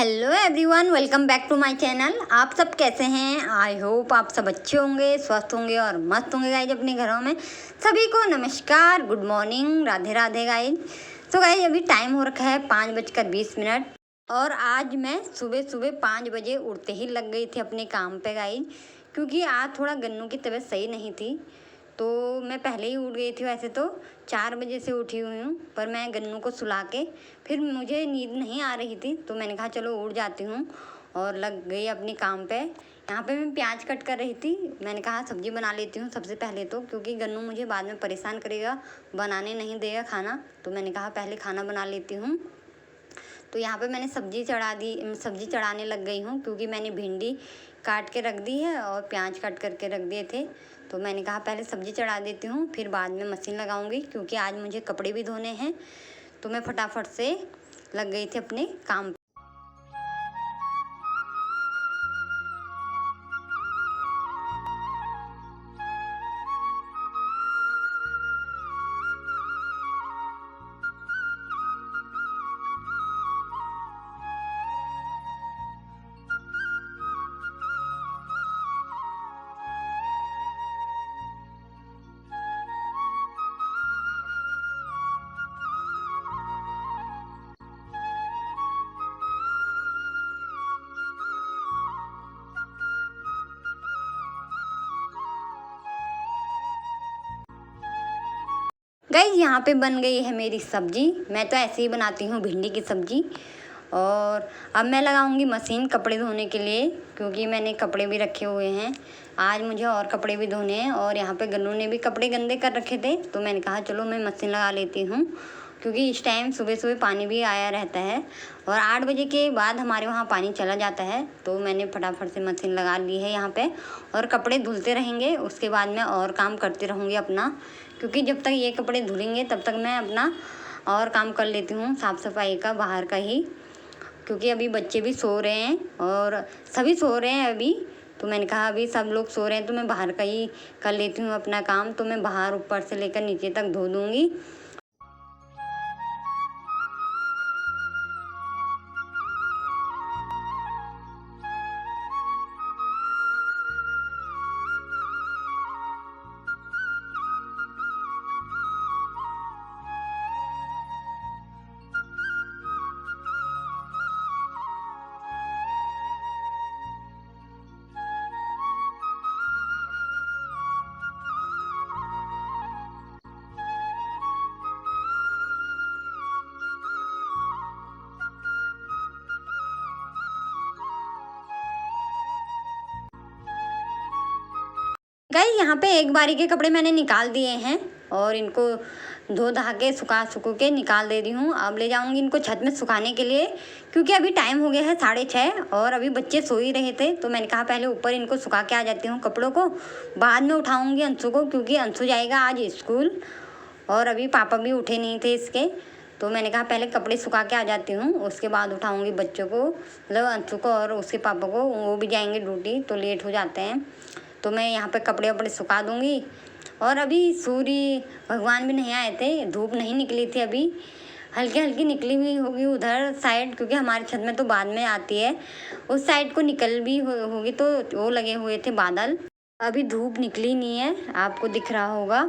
Hello everyone, welcome back to my channel. आप सब कैसे हैं? आई होप आप सब अच्छे होंगे, स्वस्थ होंगे और मस्त होंगे गाइज अपने घरों में। सभी को नमस्कार, good morning, Radhe Radhe guys. तो गाइज अभी टाइम हो रखा है 5:20 और आज मैं सुबह सुबह 5 बजे उठते ही लग गई थी अपने काम पे गाइज, क्योंकि आज थोड़ा गन्नू की तबीयत सही नहीं थी। तो मैं पहले ही उठ गई थी, वैसे तो 4 बजे से उठी हुई हूँ, पर मैं गन्नू को सुला के फिर मुझे नींद नहीं आ रही थी, तो मैंने कहा चलो उठ जाती हूँ और लग गई अपने काम पे। यहाँ पे मैं प्याज कट कर रही थी। मैंने कहा सब्जी बना लेती हूँ सबसे पहले तो, क्योंकि गन्नू मुझे बाद में परेशान करेगा, बनाने नहीं देगा खाना। तो मैंने कहा पहले खाना बना लेती हूँ। तो यहाँ पे मैंने सब्जी चढ़ाने लग गई हूँ, क्योंकि मैंने भिंडी काट के रख दी है और प्याज काट करके रख दिए थे। तो मैंने कहा पहले सब्जी चढ़ा देती हूँ, फिर बाद में मशीन लगाऊंगी, क्योंकि आज मुझे कपड़े भी धोने हैं। तो मैं फटाफट से लग गई थी अपने काम। गाइस यहाँ पे बन गई है मेरी सब्जी। मैं तो ऐसे ही बनाती हूँ भिंडी की सब्जी। और अब मैं लगाऊंगी मशीन कपड़े धोने के लिए, क्योंकि मैंने कपड़े भी रखे हुए हैं। आज मुझे और कपड़े भी धोने हैं, और यहाँ पे गन्नू ने भी कपड़े गंदे कर रखे थे। तो मैंने कहा चलो मैं मशीन लगा लेती हूँ, क्योंकि इस टाइम सुबह सुबह पानी भी आया रहता है और 8 बजे के बाद हमारे वहाँ पानी चला जाता है। तो मैंने फटाफट से मशीन लगा ली है यहाँ पे, और कपड़े धुलते रहेंगे। उसके बाद मैं और काम करती रहूँगी अपना, क्योंकि जब तक ये कपड़े धुलेंगे तब तक मैं अपना और काम कर लेती हूँ साफ़ सफाई का, बाहर का ही। क्योंकि अभी बच्चे भी सो रहे हैं और सभी सो रहे हैं अभी। तो मैंने कहा अभी सब लोग सो रहे हैं तो मैं बाहर का ही कर लेती हूँ अपना काम। तो मैं बाहर ऊपर से लेकर नीचे तक धो दूँगी। गाइस यहाँ पे एक बारी के कपड़े मैंने निकाल दिए हैं और इनको धो धा के सुखो के निकाल दे रही हूँ। अब ले जाऊँगी इनको छत में सुखाने के लिए, क्योंकि अभी टाइम हो गया है 6:30 और अभी बच्चे सो ही रहे थे। तो मैंने कहा पहले ऊपर इनको सुखा के आ जाती हूँ कपड़ों को, बाद में उठाऊँगी अंशु को, क्योंकि अंशु जाएगा आज स्कूल और अभी पापा भी उठे नहीं थे इसके। तो मैंने कहा पहले कपड़े सुखा के आ जाती हूँ, उसके बाद उठाऊँगी बच्चों को, मतलब अंशु को और उसके पापा को। वो भी जाएंगे ड्यूटी तो लेट हो जाते हैं। तो मैं यहाँ पे कपड़े वपड़े सुखा दूँगी। और अभी सूर्य भगवान भी नहीं आए थे, धूप नहीं निकली थी अभी, हल्की हल्की निकली हुई होगी उधर साइड, क्योंकि हमारे छत में तो बाद में आती है। उस साइड को निकल भी होगी, तो वो लगे हुए थे बादल। अभी धूप निकली नहीं है, आपको दिख रहा होगा।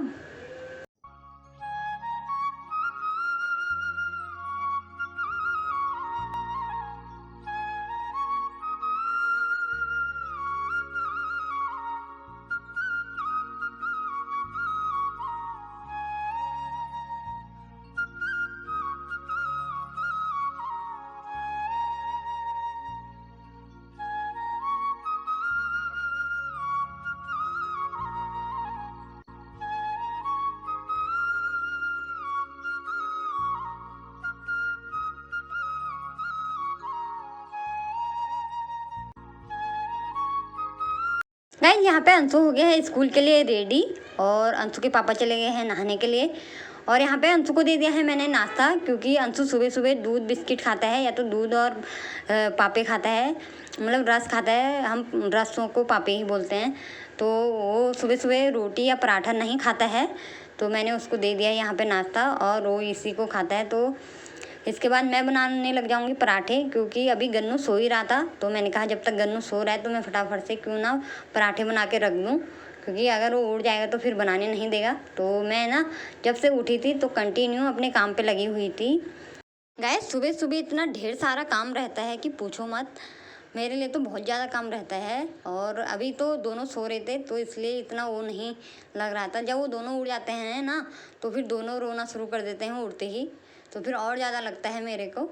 गाइस यहाँ पे अंशु हो गया है स्कूल के लिए रेडी, और अंशु के पापा चले गए हैं नहाने के लिए। और यहाँ पे अंशु को दे दिया है मैंने नाश्ता, क्योंकि अंशु सुबह सुबह दूध बिस्किट खाता है, या तो दूध और पापे खाता है, मतलब रस खाता है। हम रसों को पापे ही बोलते हैं। तो वो सुबह सुबह रोटी या पराठा नहीं खाता है, तो मैंने उसको दे दिया है यहाँ पे नाश्ता, और वो इसी को खाता है। तो इसके बाद मैं बनाने लग जाऊंगी पराठे, क्योंकि अभी गन्नू सो ही रहा था, तो मैंने कहा जब तक गन्नू सो रहा है तो मैं फटाफट से क्यों ना पराठे बना के रख दूँ, क्योंकि अगर वो उड़ जाएगा तो फिर बनाने नहीं देगा। तो मैं ना जब से उठी थी तो कंटिन्यू अपने काम पे लगी हुई थी। गाइस सुबह सुबह इतना ढेर सारा काम रहता है कि पूछो मत, मेरे लिए तो बहुत ज़्यादा काम रहता है। और अभी तो दोनों सो रहे थे तो इसलिए इतना वो नहीं लग रहा था। जब वो दोनों उड़ जाते हैं ना तो फिर दोनों रोना शुरू कर देते हैं उड़ते ही, तो फिर और ज़्यादा लगता है मेरे को।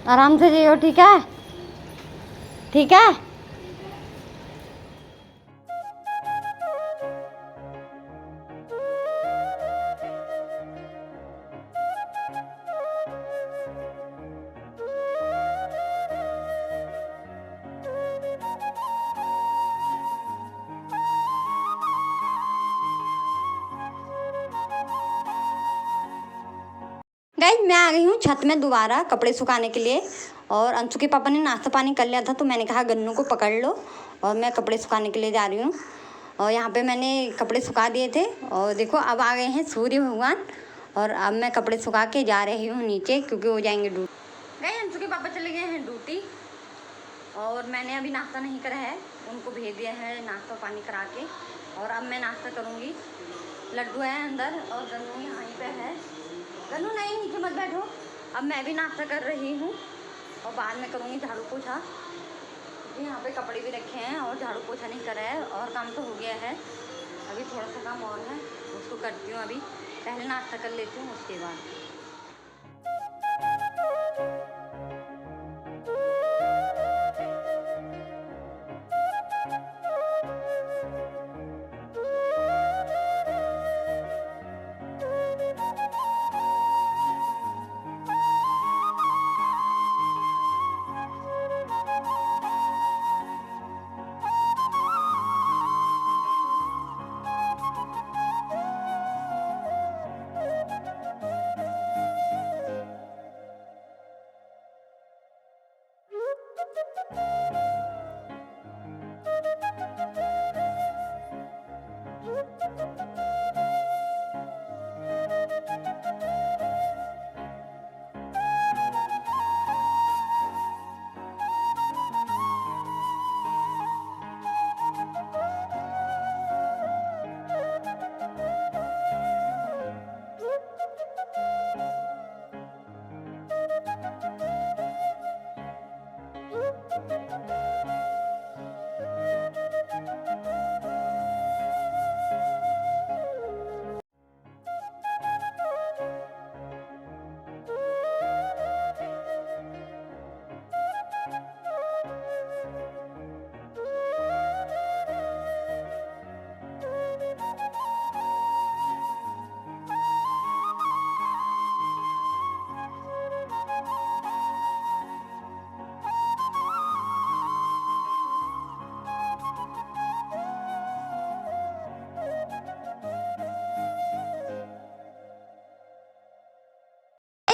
आराम से जियो, ठीक है, ठीक है। गाइस मैं आ गई हूँ छत में दोबारा कपड़े सुखाने के लिए, और अंशु के पापा ने नाश्ता पानी कर लिया था तो मैंने कहा गन्नू को पकड़ लो और मैं कपड़े सुखाने के लिए जा रही हूँ। और यहाँ पे मैंने कपड़े सुखा दिए थे और देखो अब आ गए हैं सूर्य भगवान, और अब मैं कपड़े सुखा के जा रही हूँ नीचे क्योंकि हो जाएंगे ड्यूटी। गाइस अंशु के पापा चले गए हैं ड्यूटी और मैंने अभी नाश्ता नहीं करा है, उनको भेज दिया है नाश्ता पानी करा के, और अब मैं नाश्ता करूँगी। लड्डू है अंदर और गन्नू यहीं पे है। गन्नू नहीं, नीचे मत बैठो। अब मैं भी नाश्ता कर रही हूँ और बाद में करूँगी झाड़ू पोछा, क्योंकि यहाँ पे कपड़े भी रखे हैं और झाड़ू पोछा नहीं करा है, और काम तो हो गया है, अभी थोड़ा सा काम और है उसको करती हूँ। अभी पहले नाश्ता कर लेती हूँ उसके बाद।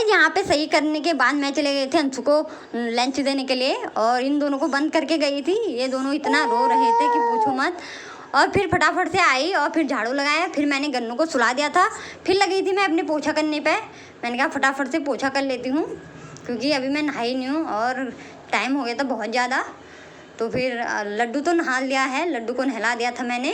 यहाँ पे सही करने के बाद मैं चले गए थे अंशु को लंच देने के लिए, और इन दोनों को बंद करके गई थी। ये दोनों इतना रो रहे थे कि पूछो मत। और फिर फटाफट से आई और फिर झाड़ू लगाया, फिर मैंने गन्नू को सुला दिया था, फिर लगी थी मैं अपने पोछा करने पे। मैंने कहा फटाफट से पोछा कर लेती हूँ क्योंकि अभी मैं नहाई नहीं हूँ और टाइम हो गया था बहुत ज़्यादा। तो फिर लड्डू तो नहा लिया है, लड्डू को नहला दिया था मैंने।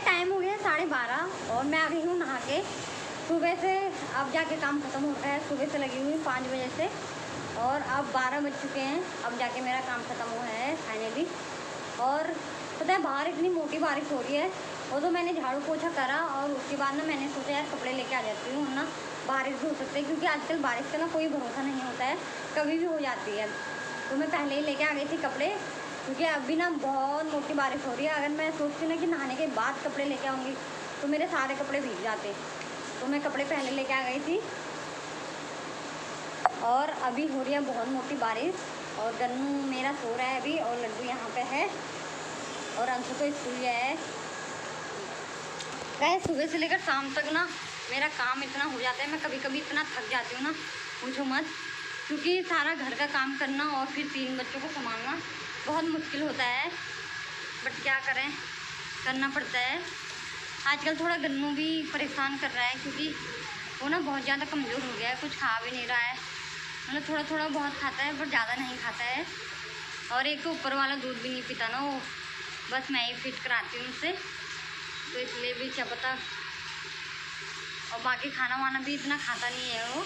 टाइम हो गया 12:30 और मैं आ गई हूँ नहा के। सुबह से अब जाके काम ख़त्म होता है, सुबह से लगी हुई 5 बजे से और अब 12 बज चुके हैं, अब जाके मेरा काम ख़त्म हुआ है फाइनली। और पता है बाहर इतनी मोटी बारिश हो रही है, वो तो मैंने झाड़ू पोछा करा और उसके बाद ना मैंने सोचा यार कपड़े लेके आ जाती हूँ ना, बारिश भी हो सकती है क्योंकि आजकल बारिश का ना कोई भरोसा नहीं होता है, कभी भी हो जाती है। तो मैं पहले ही लेके आ गई थी कपड़े, क्योंकि अभी ना बहुत मोटी बारिश हो रही है। अगर मैं सोचती ना कि नहाने के बाद कपड़े लेके आऊँगी तो मेरे सारे कपड़े भीग जाते, तो मैं कपड़े पहले लेके आ गई थी। और अभी हो रही है बहुत मोटी बारिश और गन्नू मेरा सो रहा है अभी और लड्डू यहाँ पे है और अंशु तो स्कूल गया है। वह सुबह से लेकर शाम तक ना मेरा काम इतना हो जाता है, मैं कभी कभी इतना थक जाती हूँ ना पूछो मत, क्योंकि सारा घर का काम करना और फिर 3 बच्चों को संभालना बहुत मुश्किल होता है, बट क्या करें, करना पड़ता है। आजकल थोड़ा गन्नू भी परेशान कर रहा है क्योंकि वो ना बहुत ज़्यादा कमज़ोर हो गया है, कुछ खा भी नहीं रहा है, मतलब थोड़ा थोड़ा बहुत खाता है पर ज़्यादा नहीं खाता है। और एक तो ऊपर वाला दूध भी नहीं पीता ना वो, बस मैं ही फिट कराती हूँ उससे, तो इसलिए भी क्या पता। और बाकी खाना वाना भी इतना खाता नहीं है वो,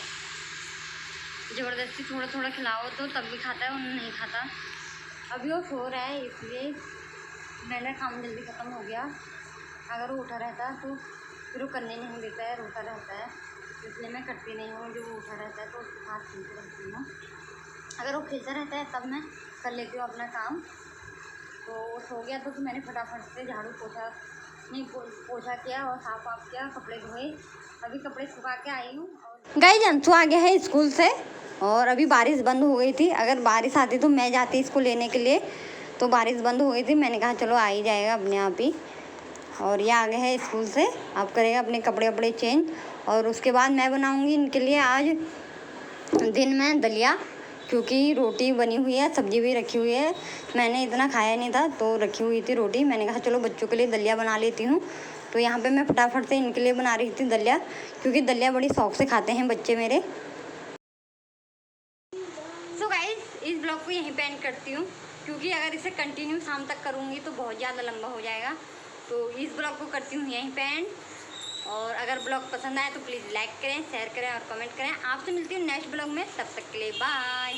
ज़बरदस्ती थोड़ा थोड़ा खिलाओ तो तब भी खाता है, वो नहीं खाता। अभी वो सो रहा है इसलिए मेरा काम जल्दी ख़त्म हो गया। अगर वो उठा रहता तो फिर वो करने नहीं देता है, रोता रहता है, इसलिए मैं करती नहीं हूँ। जो वो उठा रहता है तो उसके साथ खेलती रहती हूँ, अगर वो खेलता रहता है तब मैं कर लेती हूँ अपना काम। तो वो सो गया तो मैंने फटाफट से झाड़ू पोछा किया और साफ वाफ किया, कपड़े धोए, अभी कपड़े सुखा के आई हूँ। गाइस अंशु आ गया है स्कूल से और अभी बारिश बंद हो गई थी, अगर बारिश आती तो मैं जाती इसको लेने के लिए, तो बारिश बंद हो गई थी, मैंने कहा चलो आ ही जाएगा अपने आप ही। और ये आ गए हैं स्कूल से, अब करेगा अपने कपड़े वपड़े चेंज और उसके बाद मैं बनाऊंगी इनके लिए आज दिन में दलिया, क्योंकि रोटी बनी हुई है, सब्जी भी रखी हुई है, मैंने इतना खाया नहीं था तो रखी हुई थी रोटी, मैंने कहा चलो बच्चों के लिए दलिया बना लेती हूँ। तो यहाँ पे मैं फटाफट से इनके लिए बना रही थी दलिया, क्योंकि दलिया बड़ी शौक से खाते हैं बच्चे मेरे। सो गाइस इस ब्लॉग को यहीं पे एंड करती हूँ, क्योंकि अगर इसे कंटिन्यू शाम तक करूँगी तो बहुत ज़्यादा लंबा हो जाएगा, तो इस ब्लॉग को करती हूँ यहीं पे एंड। और अगर ब्लॉग पसंद आए तो प्लीज़ लाइक करें, शेयर करें और कमेंट करें। आपसे मिलती हूँ नेक्स्ट ब्लॉग में, तब तक के लिए बाय।